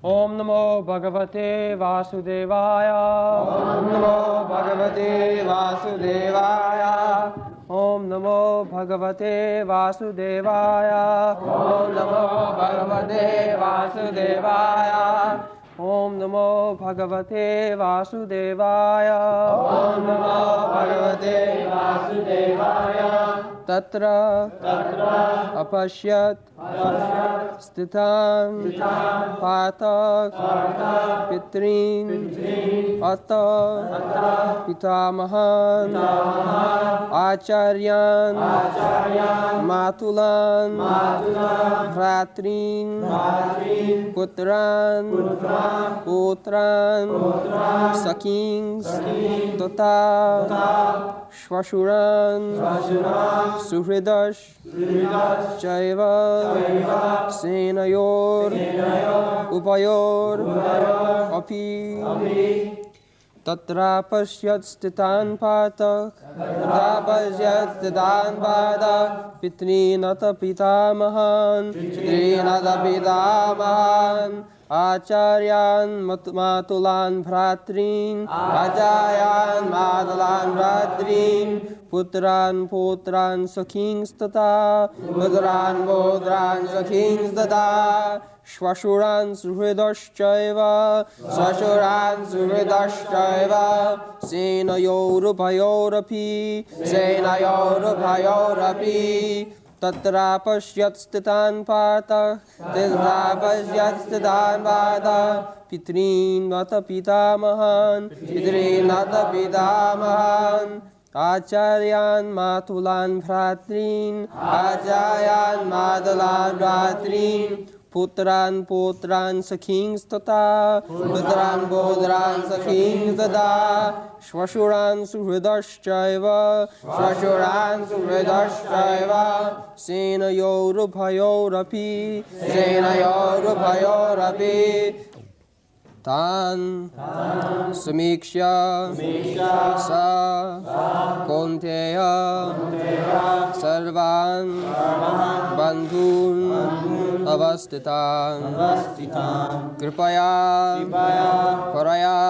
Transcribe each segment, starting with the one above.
Om Namo Bhagavate Vasudevaya. Om Namo Bhagavate Vasudevaya. Om Namo Bhagavate Vasudevaya. Om Namo Bhagavate Vasudevaya. Om Namo Bhagavate Vasudevaya. Om Namo Bhagavate Vasudevaya. Tatra apashyat sthitan patak pitrin atta pitamahan acharyan matulan bhratrin putran sakings tata shvashuran suhridash chaiva senayor upayor api tatra pashyat sthitan patak pitrinata pitamahan acharyan matulan bhratrin putran sakings tata shvashuran suhridaschaiva senayoruphayorapi tatra pashyat sthitan patak pitrinata pitamahan acharyan matulan bhratrin putran sakings tata shvashuran suhridaschaiva senayoruphayorapi tan samikshya sa konteya sarvan bandhun avastitan kripaya paraya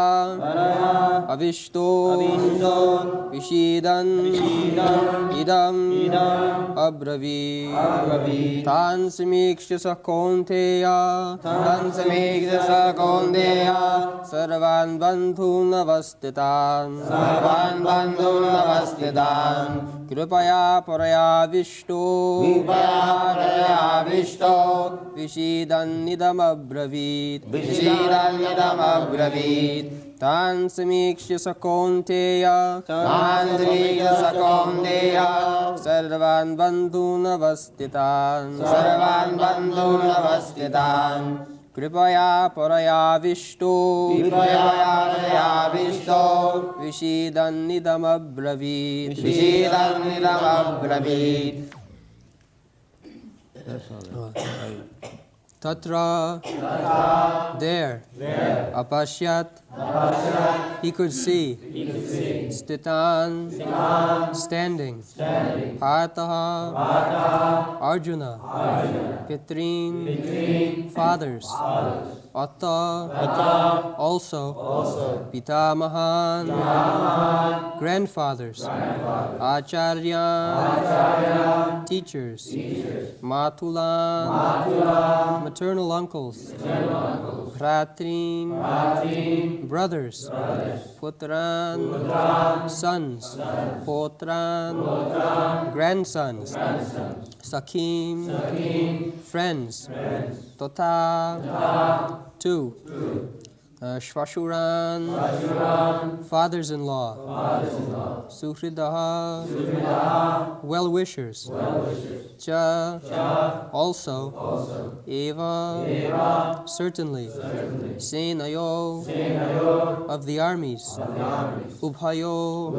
avishto vishidan idam abravit tan samikshya sa konteya sarvan bandhun avastitan kripaya paraya vishto vishidan idam abravit tan samikshya sakonteya sarvan bandhun avastitan kripaya paraya vishto vishidan idam abravit tatra there apashyat he could see sthitan standing Partha Arjuna Pitrin fathers Atta also Pitamahan grandfathers Acharya teachers Matulan maternal uncles Bhratrin brothers Putran sons Potran grandsons Sakim friends Tota two Shvashuran fathers-in-law Suhridaha well-wishers Cha also Eva certainly Senayo of the armies Ubhayo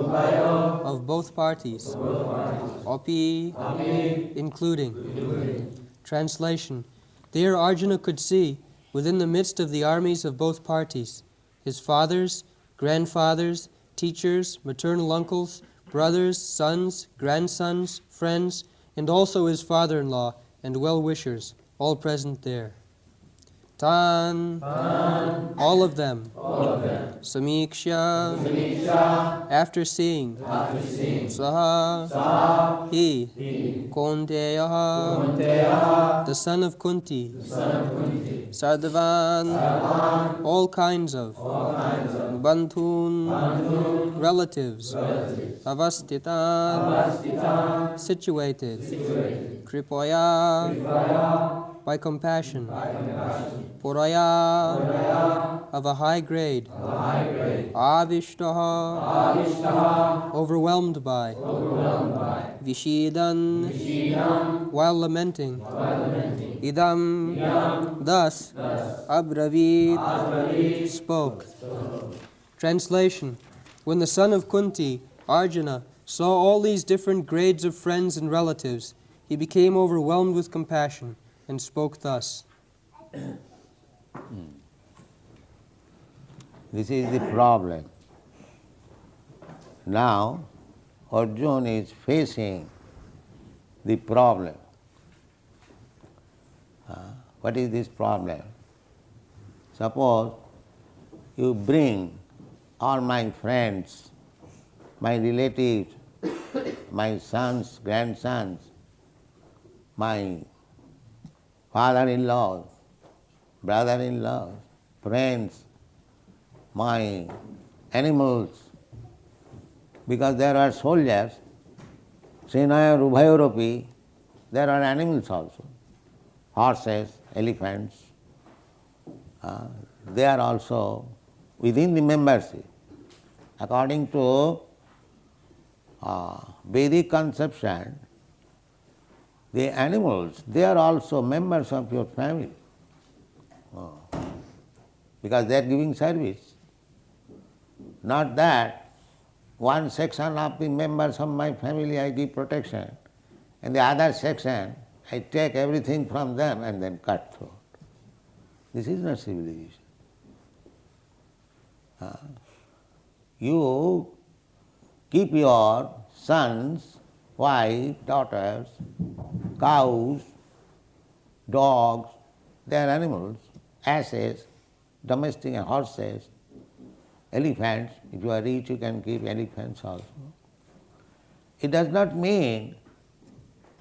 of both parties Api including Translation There Arjuna could see within the midst of the armies of both parties, his fathers, grandfathers, teachers, maternal uncles, brothers, sons, grandsons, friends, and also his father-in-law and well-wishers, all present there. Tan, all of them, Samiksha, after seeing, Saha, he, Kaunteya, the son of Kunti, Sardavan, all kinds of, Bandhun, relatives, Avastitan, situated, Kripaya, by compassion, Puraya, of a high grade, Avishtaha, overwhelmed by, Vishidan, while lamenting, Idam, thus, Abravid, spoke. Translation: when the son of Kunti, Arjuna, saw all these different grades of friends and relatives, he became overwhelmed with compassion and spoke thus. This is the problem. Now, Arjuna is facing the problem. What is this problem? Suppose you bring all my friends, my relatives, my sons, grandsons, my father-in-law, brother-in-law, friends, my animals, because there are soldiers, Senaya Rubhayoropi, there are animals also, horses, elephants, they are also within the membership. According to Vedic conception, the animals, they are also members of your family, because they are giving service. Not that one section of the members of my family I give protection, and the other section I take everything from them and then cut throat. This is not civilization. You keep your sons, wife, daughters, cows, dogs, they are animals, asses, domestic horses, elephants. If you are rich, you can keep elephants also. It does not mean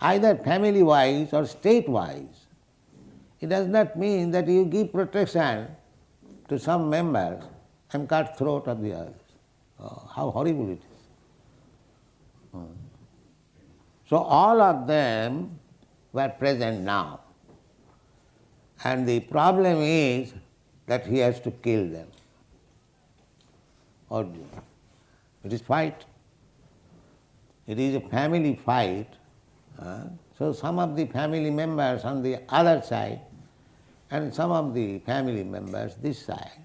either family-wise or state-wise. It does not mean that you give protection to some members and cut throat of the others. Oh, how horrible it is. So all of them were present now. And the problem is that he has to kill them. Arjuna. It is fight. It is a family fight. So some of the family members on the other side and some of the family members this side.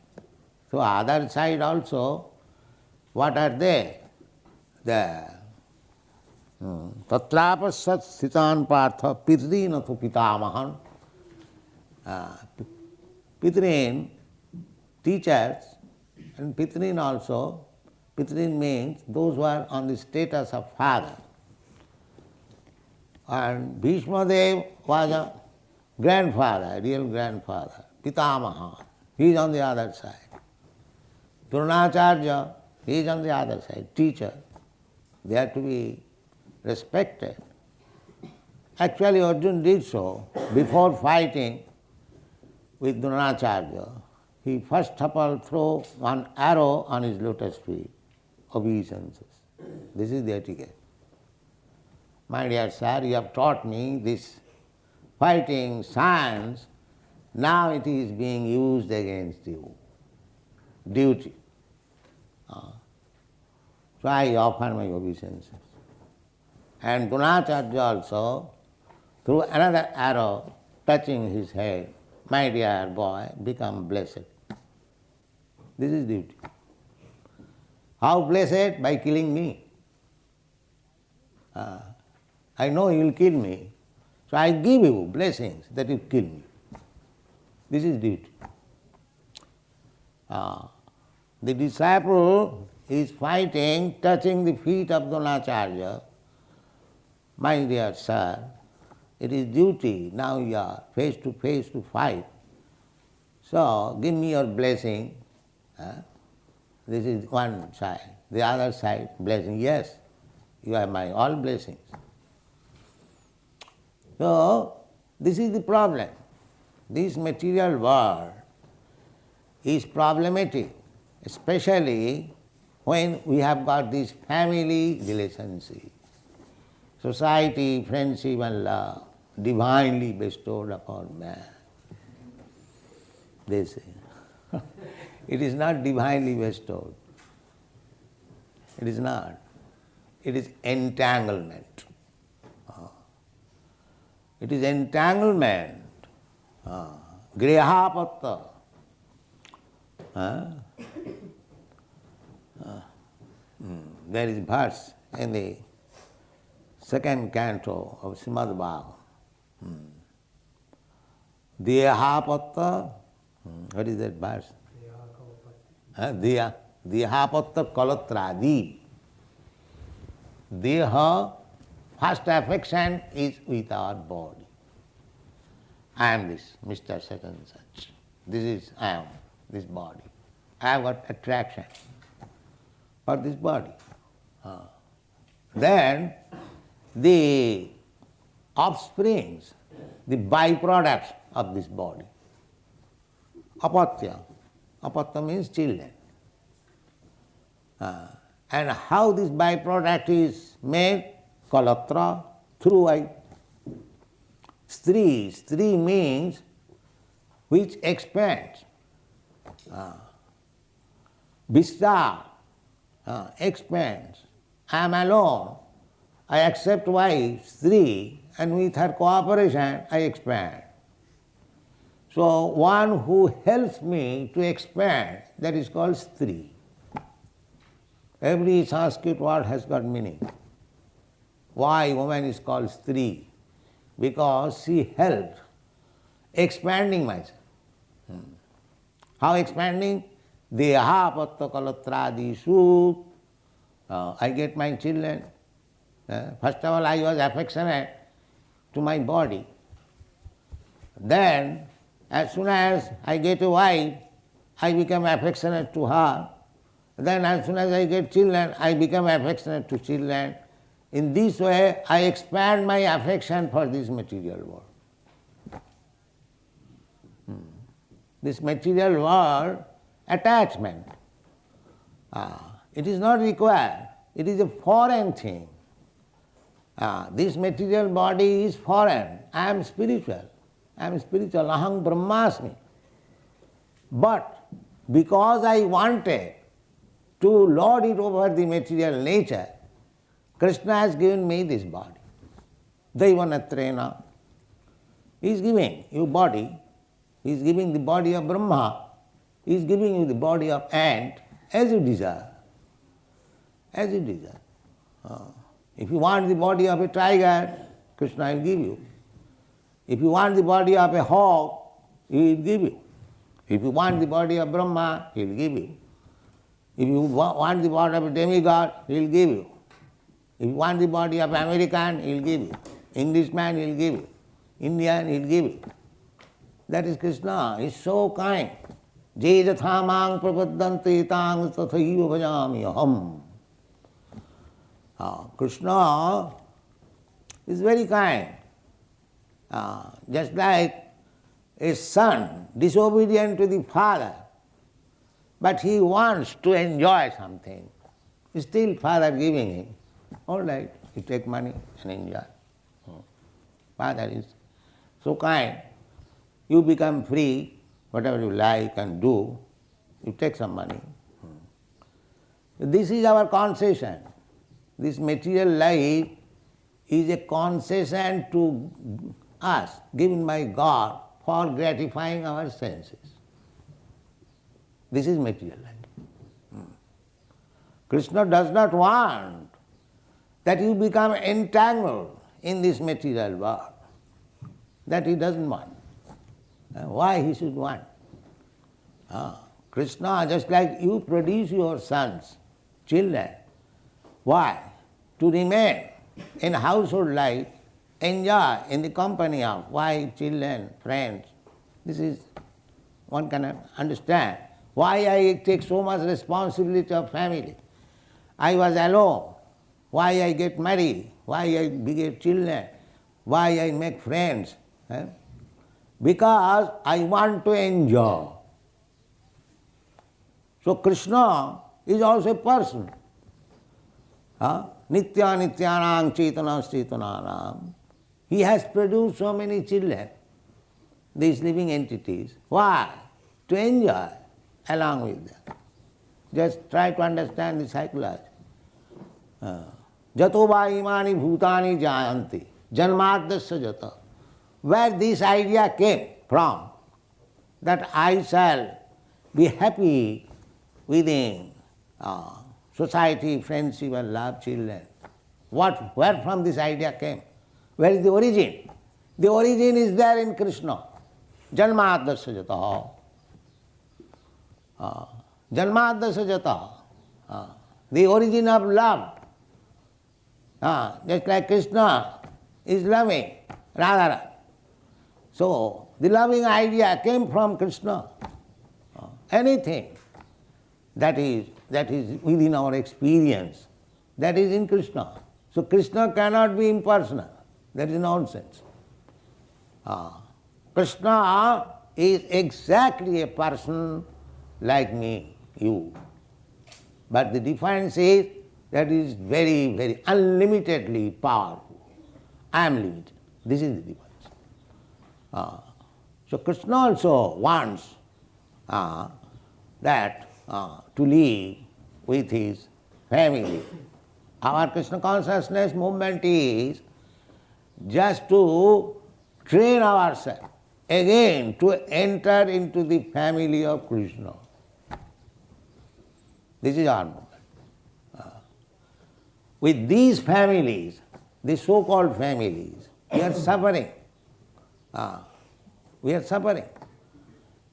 So other side also, what are they? The tatrapasat sitan partha pitrin athu pitamahan. Pitrin, teachers, and pitrin also. Pitrin means those who are on the status of father. And Bhishma Dev was a grandfather, real grandfather, Pitamaha. He is on the other side. Dronacharya, he is on the other side, teacher. They are to be respected. Actually, Arjuna did so. Before fighting with Dronacharya, he first of all threw one arrow on his lotus feet, obeisances. This is the etiquette. My dear sir, you have taught me this fighting science, now it is being used against you. Duty. So I offer my obeisances. And Dronacharya also threw another arrow touching his head. My dear boy, become blessed. This is duty. How blessed? By killing me. I know you will kill me, so I give you blessings that you kill me. This is duty. The disciple is fighting, touching the feet of Dronacharya. My dear sir, it is duty. Now you are face to fight. So, give me your blessing. This is one side. The other side, blessing. Yes, you have my all blessings. So, this is the problem. This material world is problematic, especially when we have got this family relationship, society, friendship and love, divinely bestowed upon man. They say. It is not divinely bestowed. It is not. It is entanglement. It is entanglement. Grihapatta. There is verse in the second canto of Srimad Bhagavad. Dehapatta. What is that verse? Dehapatta kalatradi. Deha, first affection is with our body. I am this, Mr. Such and such. This is I am, this body. I have got attraction for this body. Then the offsprings, the byproducts of this body. Apatya. Apatya means children. And how this byproduct is made? Kalatra, through I. Stri means which expands. Vistar, expands. I am alone. I accept wife, Stri, and with her cooperation I expand. So one who helps me to expand, that is called Stri. Every Sanskrit word has got meaning. Why woman is called Stri? Because she helped expanding myself. How expanding? Deha patta kalatradi suk. I get my children. First of all, I was affectionate to my body. Then, as soon as I get a wife, I become affectionate to her. Then, as soon as I get children, I become affectionate to children. In this way, I expand my affection for this material world. This material world, attachment, it is not required. It is a foreign thing. This material body is foreign. I am spiritual. Aham brahmasmi. But because I wanted to lord it over the material nature, Krishna has given me this body. Daivanatrena. He is giving you body. He is giving the body of Brahma. He is giving you the body of ant as you desire. As you desire. If you want the body of a tiger, Krishna will give you. If you want the body of a hawk, he will give you. If you want the body of Brahma, he will give you. If you want the body of a demigod, he will give you. If you want the body of American, he will give you. Englishman, he will give you. Indian, he will give you. That is Krishna. He is so kind. Je jathamang prapadanti tang tathaiva bhajami aham. Krishna is very kind. Just like a son disobedient to the father, but he wants to enjoy something. Still father giving him. All right, you take money and enjoy. Father is so kind. You become free, whatever you like and do, you take some money. This is our concession. This material life is a concession to us, given by God for gratifying our senses. This is material life. Krishna does not want that you become entangled in this material world. That he doesn't want. Why he should want? Krishna, just like you produce your sons, children. Why? To remain in household life, enjoy in the company of wife, children, friends. This is one cannot understand why I take so much responsibility of family. I was alone. Why I get married? Why I beget children? Why I make friends? Because I want to enjoy. So Krishna is also a person. Nitya nityanam chetana chetananam. He has produced so many children, these living entities. Why? To enjoy along with them. Just try to understand the psychology. Jato va imani bhutani jayanti janmadasya jata. Where this idea came from, that I shall be happy within society, friendship and love children. Where from this idea came? Where is the origin? The origin is there in Krishna. Janmadasya jata. Janmadasya jata. The origin of love. Just like Krishna is loving Radha. So the loving idea came from Krishna. Anything that is within our experience, that is in Krishna. So Krishna cannot be impersonal. That is nonsense. Krishna is exactly a person like me, you. But the difference is that he is very, very unlimitedly powerful. I am limited. This is the difference. So Krishna also wants that to live with his family. Our Krishna consciousness movement is just to train ourselves again to enter into the family of Krishna. This is our movement. With these families, the so-called families, we are suffering. We are suffering.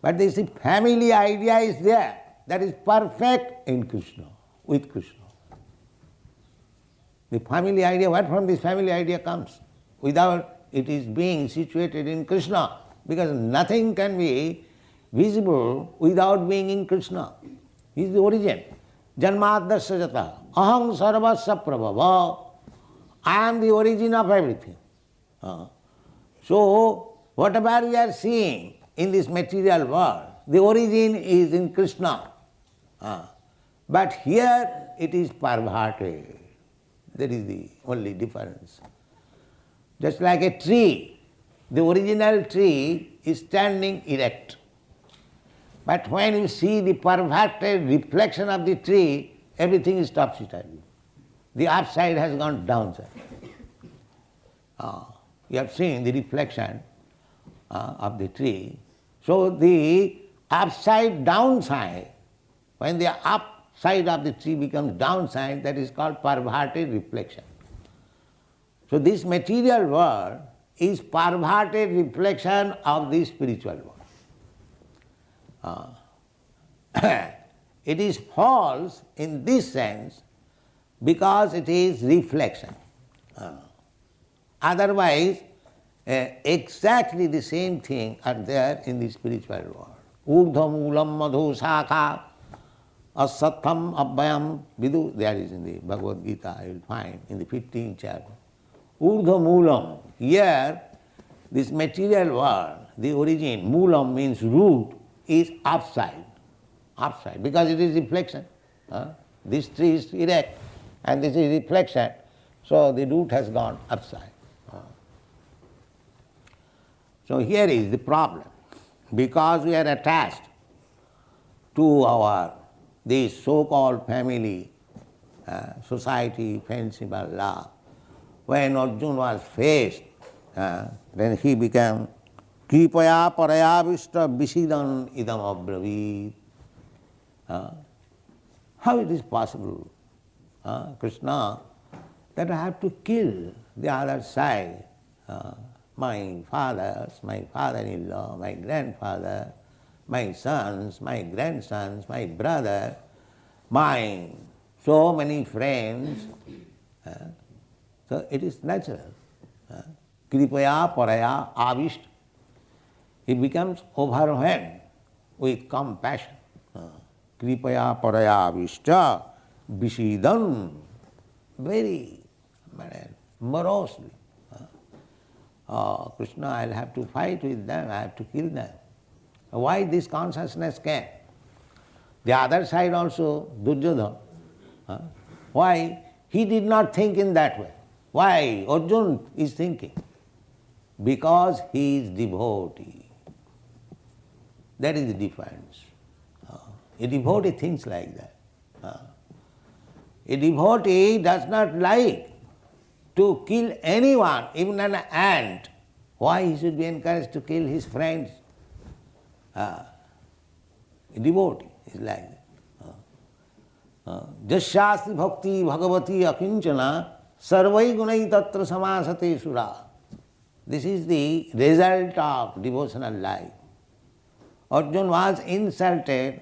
But this family idea is there. That is perfect in Krishna, with Krishna. The family idea, where from this family idea comes? Without it is being situated in Krishna, because nothing can be visible without being in Krishna. He is the origin. Janmadasya jata. Aham sarvasya prabhava. I am the origin of everything. So, whatever we are seeing in this material world, the origin is in Krishna. But here it is perverted. That is the only difference. Just like a tree, the original tree is standing erect. But when you see the perverted reflection of the tree, everything is topsy-turvy. The upside has gone downside. You have seen the reflection of the tree. So the upside downside, when the upside of the tree becomes downside, that is called perverted reflection. So this material world is perverted reflection of the spiritual world. It is false in this sense because it is reflection. Otherwise, exactly the same thing are there in the spiritual world. Urdhva moolam madhu shakha asatham abhayam vidu. There is in the Bhagavad Gita, you will find in the 15th chapter. Urdhva moolam. Here, this material world, the origin, moolam means root, is upside. Upside, because it is reflection. This tree is erect and this is reflection, so the root has gone upside. So here is the problem. Because we are attached to this so-called family, society, friendship and love, when Arjuna was faced, then he became Kripaya paraya vishta visidan idam abravit. How it is possible, Krishna, that I have to kill the other side, my fathers, my father-in-law, my grandfather, my sons, my grandsons, my brother, my so many friends. So it is natural. Kripaya paraya avishta. It becomes overwhelmed with compassion. Kripaya paraya vishta vishidan, very morosely. Krishna, I'll have to fight with them, I have to kill them. Why this consciousness came? The other side also, Duryodhana. Why? He did not think in that way. Why? Arjuna is thinking. Because he is devotee. That is the difference. A devotee thinks like that. A devotee does not like to kill anyone, even an ant. Why he should be encouraged to kill his friends? A devotee is like that. Jasyasti bhakti bhagavati akinchana sarvai gunai tatra samasate sura. This is the result of devotional life. Arjuna was insulted,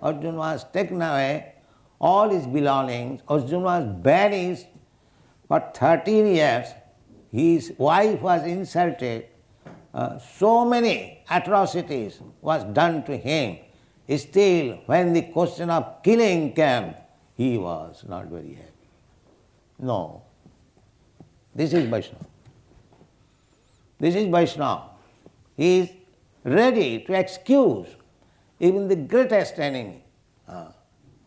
Arjuna was taken away, all his belongings, Arjuna was banished for 13 years, his wife was insulted, so many atrocities was done to him. Still, when the question of killing came, he was not very happy. No. This is Vaishnava. This is Vaishnava. He is ready to excuse even the greatest enemy.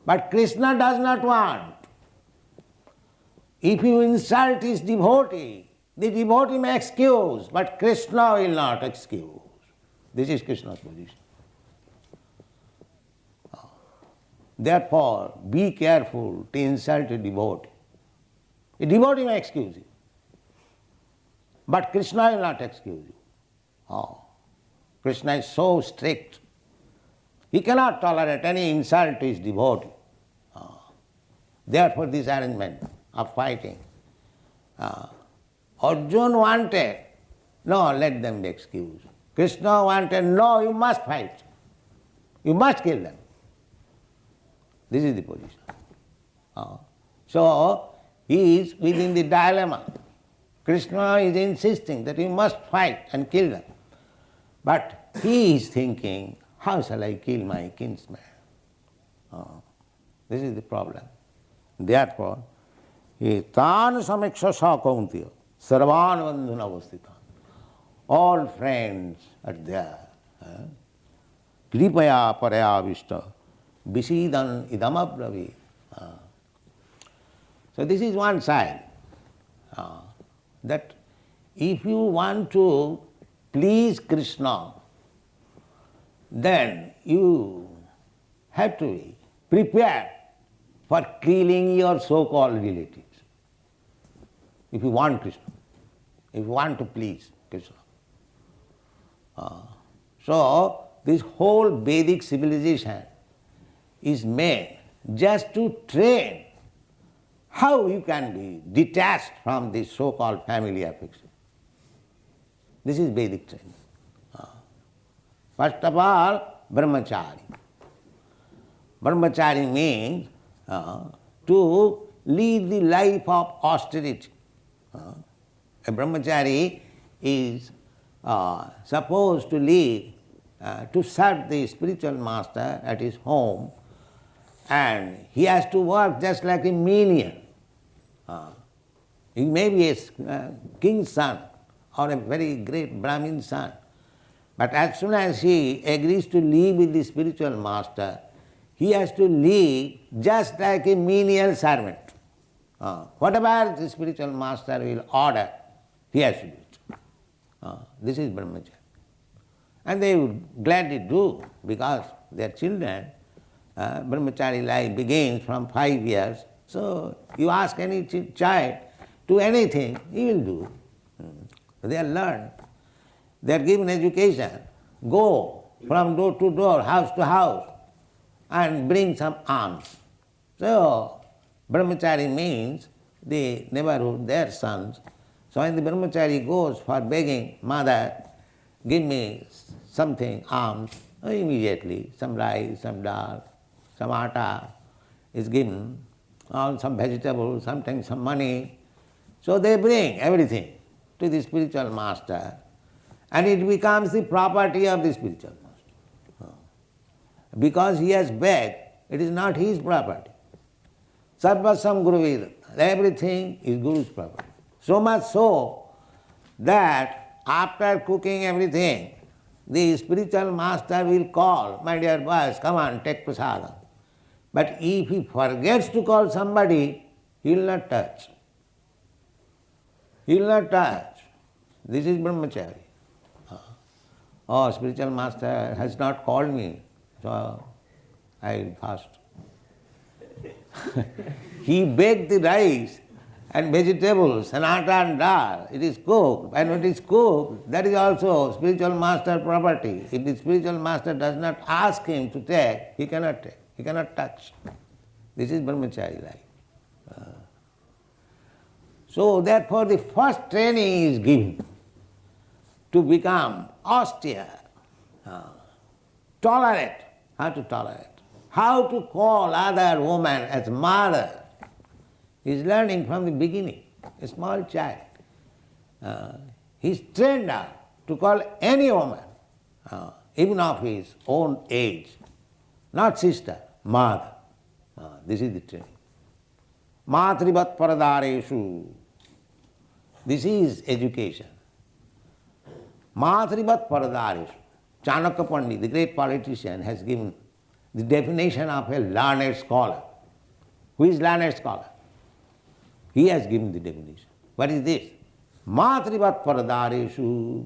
But Krishna does not want. If you insult his devotee, the devotee may excuse, but Krishna will not excuse. This is Krishna's position. Therefore, be careful to insult a devotee. A devotee may excuse you, but Krishna will not excuse you. Krishna is so strict. He cannot tolerate any insult to his devotee. Therefore, this arrangement of fighting. Arjuna wanted, no, let them be excused. Krishna wanted, no, you must fight. You must kill them. This is the position. So, he is within the dilemma. Krishna is insisting that you must fight and kill them. But he is thinking, how shall I kill my kinsman? This is the problem. Therefore, tan samiksha sa kauntiya sarvan bandhuna avastita. All friends are there. Kripaya paraya vishta visidan idam abravi. So this is one side. That if you want to please Krishna, then you have to be prepared for killing your so-called relatives. If you want Krishna, if you want to please Krishna. So this whole Vedic civilization is made just to train how you can be detached from this so-called family affection. This is Vedic training. First of all, brahmachari. Brahmachari means to lead the life of austerity. A brahmachari is supposed to lead, to serve the spiritual master at his home, and he has to work just like a menial. He may be a king's son or a very great Brahmin son, but as soon as he agrees to live with the spiritual master, he has to live just like a menial servant. Whatever the spiritual master will order, he has to do it. This is brahmacharya. And they would gladly do, because their children, brahmachari life begins from 5 years. So you ask any child to anything, he will do. They are learned. They are given education. Go from door to door, house to house, and bring some alms. So brahmachari means the neighborhood, their sons. So when the brahmachari goes for begging, mother, give me something, alms, immediately some rice, some dal, some atta is given, or some vegetables, sometimes some money. So they bring everything to the spiritual master, and it becomes the property of the spiritual master. Because he has begged, it is not his property. Sarvasam Guru Vedantam. Everything is Guru's property. So much so that after cooking everything, the spiritual master will call, my dear boys, come on, take prasadam. But if he forgets to call somebody, he will not touch. He will not touch. This is brahmachari. Oh, spiritual master has not called me, so I will fast. He baked the rice and vegetables and atta and dal. It is cooked. And when it is cooked, that is also spiritual master property. If the spiritual master does not ask him to take, he cannot take. He cannot touch. This is brahmachari life. So therefore the first training is given to become austere, tolerate. How to tolerate? How to call other woman as mother. He is learning from the beginning, a small child. He is trained up to call any woman, even of his own age, not sister, mother. This is the training. Matrivat paradareshu. This is education. Matrivat paradareshu. Chanakya Pandit, the great politician, has given the definition of a learned scholar. Who is learned scholar? He has given the definition. What is this? Matrivat paradareshu.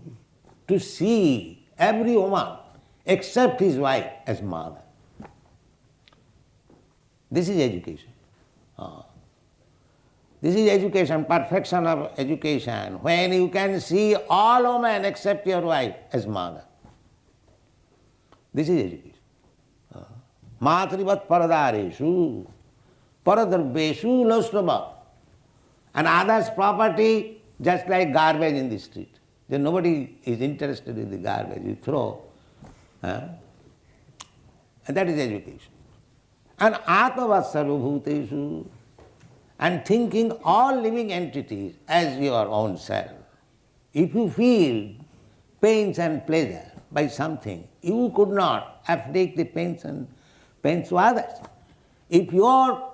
To see every woman except his wife as mother. This is education. This is education, perfection of education, when you can see all women except your wife as mother. This is education. Matrivat paradareshu, paradarbeshu lostava. And others' property, just like garbage in the street. Then nobody is interested in the garbage. You throw. And that is education. And atmavat sarvabhuteshu. And thinking all living entities as your own self. If you feel pains and pleasure by something, you could not afflict the pains to others. If your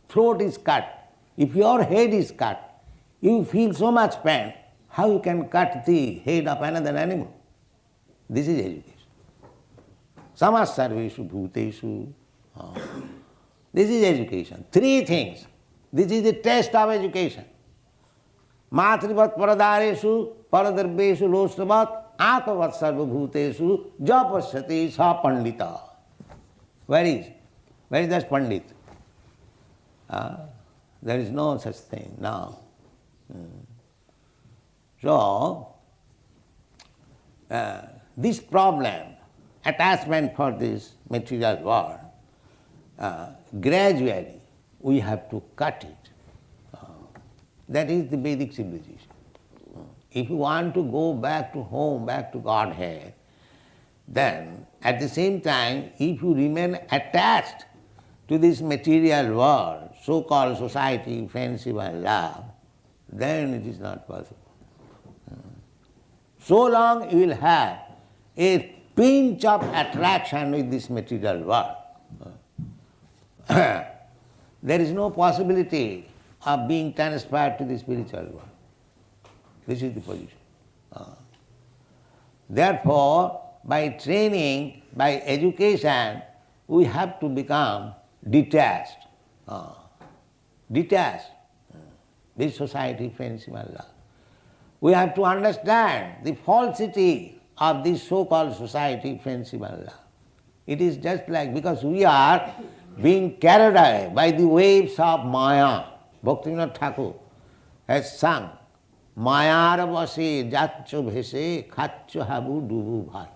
throat is cut, if your head is cut, you feel so much pain, how you can cut the head of another animal? This is education. Samas sarveshu bhuteshu. This is education. Three things. This is the test of education. Matrivat paradareshu, paradarbeshu lostavat, atmavat sarvabhuteshu, japasati sa pandita. Where is that pandit? There is no such thing now. So, this problem, attachment for this material world, gradually we have to cut it. That is the Vedic civilization. If you want to go back to home, back to Godhead, then at the same time, if you remain attached to this material world, so-called society, friendship and love, then it is not possible. So long you will have a pinch of attraction with this material world. There is no possibility of being transferred to the spiritual world. This is the position. Therefore, by training, by education, we have to become detached. Detached. This society, friendship and love. We have to understand the falsity of this so-called society, friendship and love. It is just like, because we are being carried away by the waves of Maya. Bhaktivinoda Thakur has sung, Mayar vase jaccho bhese khacho habu dubu bhai.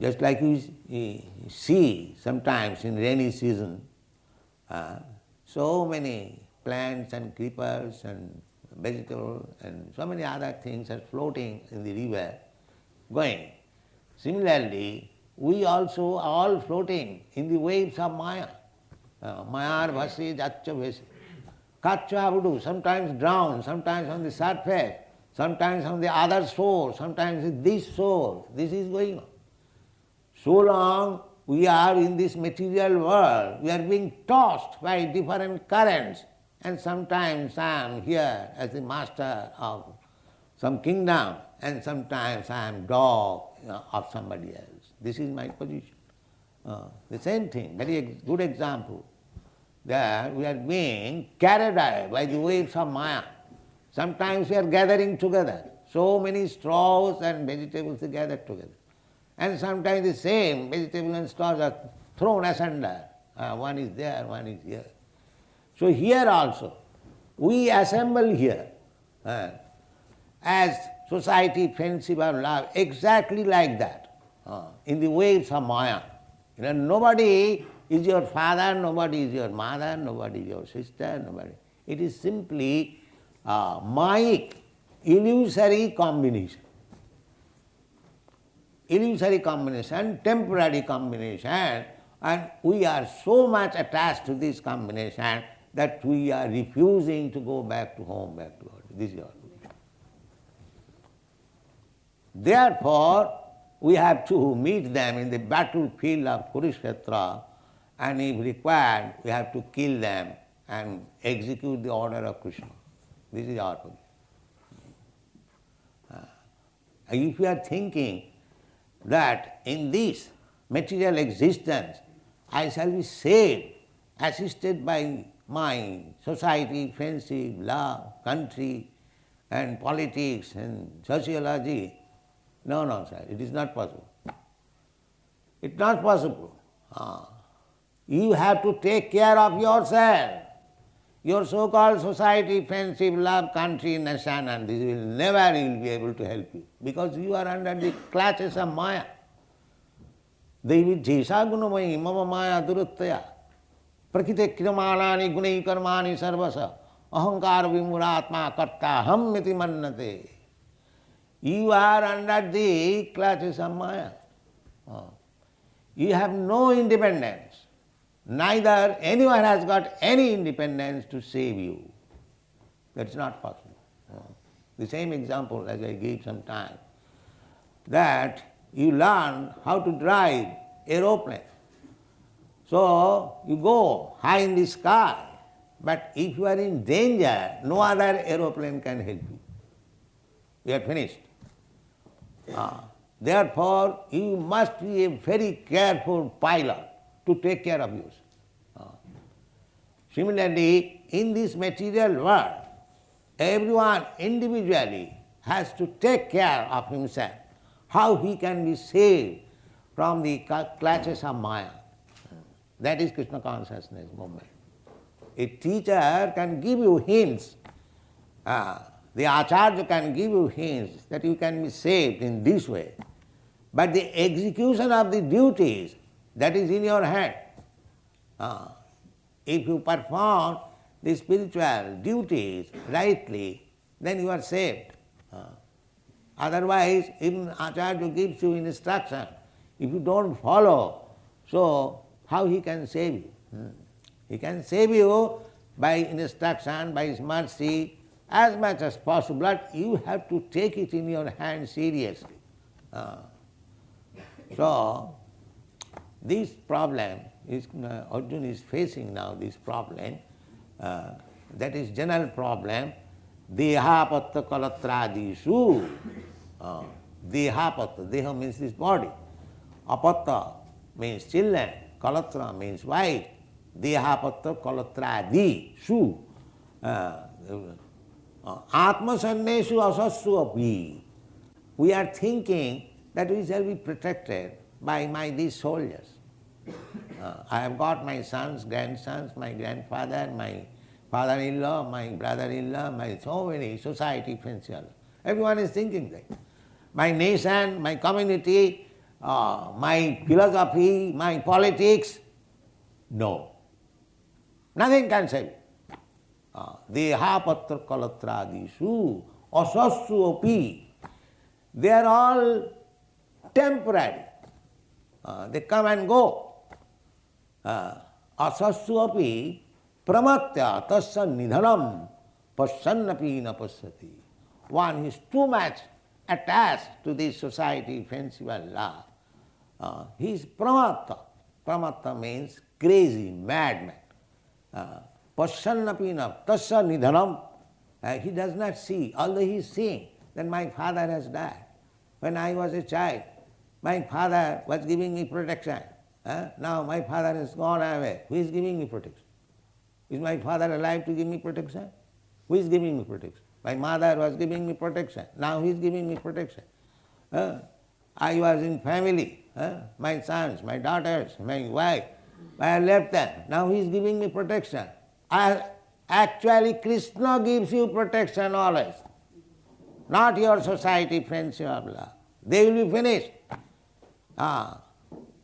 Just like we see sometimes in rainy season, so many plants and creepers and vegetables and so many other things are floating in the river, going. Similarly, we also are all floating in the waves of Maya. Mayar bhase jaccho bhese. Kacho habudu, sometimes drown, sometimes on the surface, sometimes on the other shore, sometimes this shore. This is going on. So long we are in this material world, we are being tossed by different currents, and sometimes I am here as the master of some kingdom, and sometimes I am dog of somebody else. This is my position. The same thing, very good example. That we are being carried away by the waves of Maya. Sometimes we are gathering together. So many straws and vegetables are gathered together. And sometimes the same vegetables and straws are thrown asunder. One is there, one is here. So here also, we assemble here as society, friendship and love, exactly like that, in the waves of Maya. Nobody is your father, nobody is your mother, nobody is your sister, nobody. It is simply Mayic, illusory combination. Illusory combination, temporary combination, and we are so much attached to this combination that we are refusing to go back to home, back to God. This is our position. Therefore, we have to meet them in the battlefield of Kurukshetra, and if required, we have to kill them and execute the order of Krishna. This is our position. If you are thinking that in this material existence I shall be saved, assisted by my society, friendship, love, country, and politics and sociology, no, sir, it is not possible. It's not possible. You have to take care of yourself. Your so-called society, friendship, love, country, nation, and this will never be able to help you, because you are under the clutches of Maya. Devi jesa gunamayi mama maya duruttaya prakite kriyamanani gunai karmani sarvasa ahankar vimuratma karta ham miti mannate. You are under the clutches of Maya. You have no independence. Neither anyone has got any independence to save you. That's not possible. The same example as I gave some time, that you learn how to drive aeroplane. So you go high in the sky, but if you are in danger, no other aeroplane can help you. You are finished. Therefore, you must be a very careful pilot to take care of yourself. Similarly, in this material world, everyone individually has to take care of himself, how he can be saved from the clutches of Maya. That is Krishna consciousness movement. A teacher can give you hints, the Acharya can give you hints that you can be saved in this way, but the execution of the duties, that is in your hand. If you perform the spiritual duties rightly, then you are saved. Otherwise, even Acharya gives you instruction, if you don't follow, so how he can save you? He can save you by instruction, by his mercy, as much as possible, but you have to take it in your hand seriously. So, this problem is Arjuna is facing now, this problem, that is general problem, dehapatta kalatradisu. Dehapatta, deha means this body, apatta means children, kalatra means wife, dehapatta kalatradisu. Atmasannesu asassu api. We are thinking that we shall be protected by these soldiers. I have got my sons, grandsons, my grandfather, my father-in-law, my brother-in-law, my so many society friends. Everyone is thinking that. My nation, my community, my philosophy, my politics, no. Nothing can save you. Dehapatra kalatradisu asassu api. They are all temporary. They come and go. Asassu api pramatya tasya nidhanam pasyannapi na pasyati. One is too much attached to this society, friendship and love. He is pramatta. Pramatta means crazy, madman. Pasyannapina tasya nidhanam. He does not see, although he is seeing that my father has died. When I was a child, my father was giving me protection. Now my father has gone away. Who is giving me protection? Is my father alive to give me protection? Who is giving me protection? My mother was giving me protection. Now who is giving me protection? I was in family. My sons, my daughters, my wife. I left them. Now who is giving me protection? Actually, Krishna gives you protection always. Not your society, friends, blah, blah. They will be finished.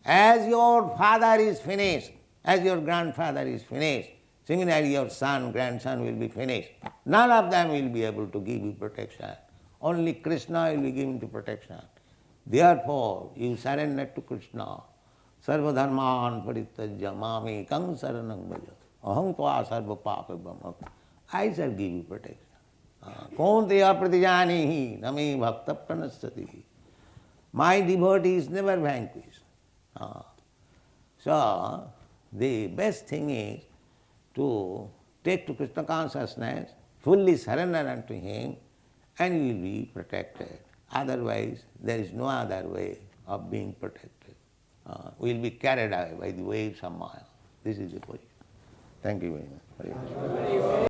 As your father is finished, as your grandfather is finished, similarly your son, grandson will be finished. None of them will be able to give you protection. Only Krishna will be giving you protection. Therefore, you surrender to Krishna. Sarva dharman parityajya mami kang saranam bhaja. Aham tva sarva papa brahma. I shall give you protection. Kaunteya pratijanihi nami bhakta pranasati. My devotee is never vanquished. So, the best thing is to take to Krishna consciousness, fully surrender unto Him, and you will be protected. Otherwise, there is no other way of being protected. We will be carried away by the waves of Maya. This is the position. Thank you very much.